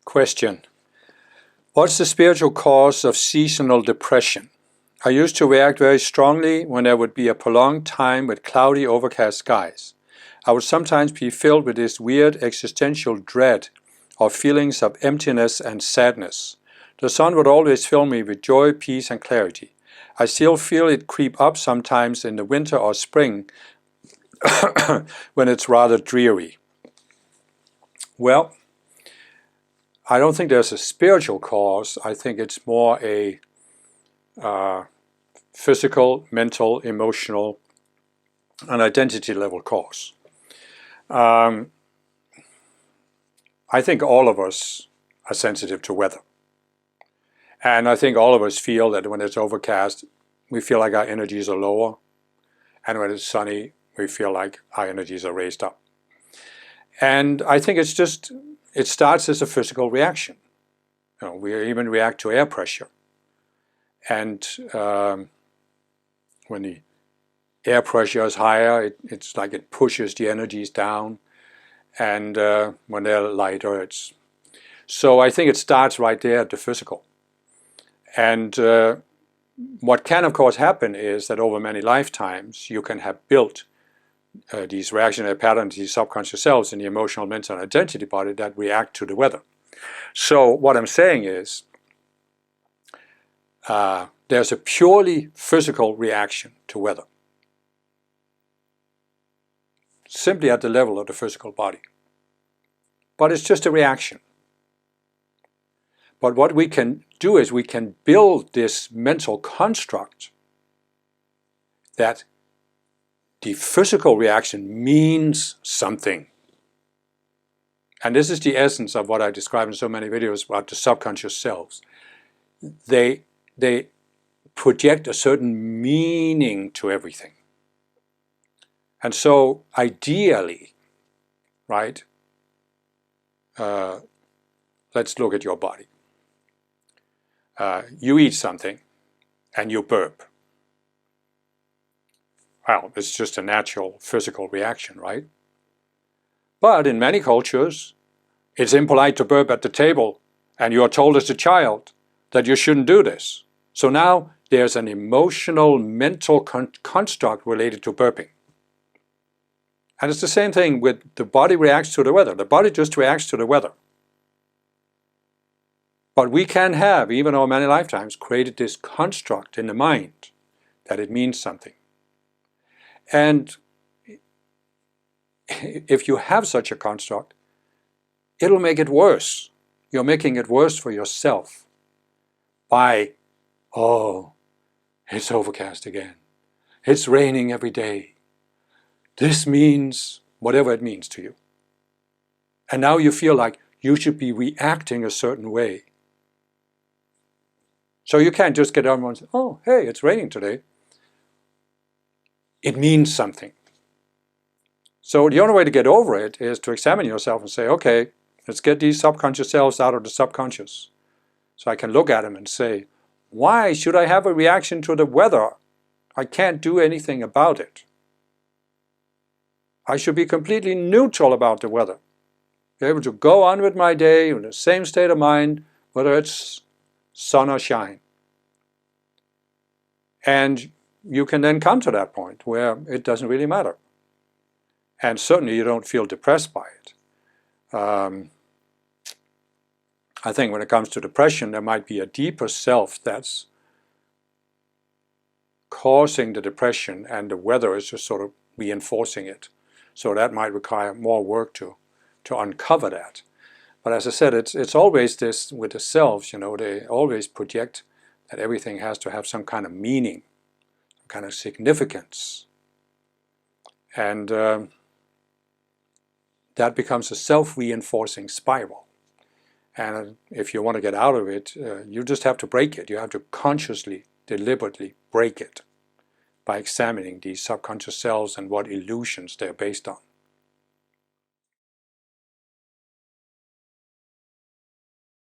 Question. What's the spiritual cause of seasonal depression? I used to react very strongly when there would be a prolonged time with cloudy, overcast skies. I would sometimes be filled with this weird existential dread or feelings of emptiness and sadness. The sun would always fill me with joy, peace, and clarity. I still feel it creep up sometimes in the winter or spring when it's rather dreary. Well, I don't think there's a spiritual cause. I think it's more a physical, mental, emotional, and identity level cause. I think all of us are sensitive to weather. And I think all of us feel that when it's overcast, we feel like our energies are lower. And when it's sunny, we feel like our energies are raised up. And I think it's just, it starts as a physical reaction. You know, we even react to air pressure. And when the air pressure is higher, it's like it pushes the energies down. And when they're lighter, it's... So I think it starts right there at the physical. And what can, of course, happen is that over many lifetimes, you can have built these reactionary patterns, these subconscious selves in the emotional, mental, and identity body that react to the weather. So what I'm saying is, there's a purely physical reaction to weather. Simply at the level of the physical body. But it's just a reaction. But what we can do is we can build this mental construct that the physical reaction means something. And this is the essence of what I describe in so many videos about the subconscious selves. They project a certain meaning to everything. And so ideally, right, let's look at your body. You eat something and you burp. Well, it's just a natural physical reaction, right? But in many cultures, it's impolite to burp at the table, and you are told as a child that you shouldn't do this. So now there's an emotional, mental construct related to burping. And it's the same thing with the body reacts to the weather. The body just reacts to the weather. But we can have, even over many lifetimes, created this construct in the mind that it means something. And if you have such a construct, it'll make it worse. You're making it worse for yourself by, oh, it's overcast again. It's raining every day. This means whatever it means to you. And now you feel like you should be reacting a certain way. So you can't just get on and say, oh, hey, it's raining today. It means something. So the only way to get over it is to examine yourself and say, okay, let's get these subconscious selves out of the subconscious. So I can look at them and say, why should I have a reaction to the weather? I can't do anything about it. I should be completely neutral about the weather. Be able to go on with my day in the same state of mind, whether it's sun or shine. And you can then come to that point where it doesn't really matter. And certainly you don't feel depressed by it. I think when it comes to depression, there might be a deeper self that's causing the depression, and the weather is just sort of reinforcing it. So that might require more work to uncover that. But as I said, it's always this with the selves, you know, they always project that everything has to have some kind of meaning, some kind of significance. And that becomes a self-reinforcing spiral. And if you want to get out of it, you just have to break it. You have to consciously, deliberately break it by examining these subconscious selves and what illusions they're based on.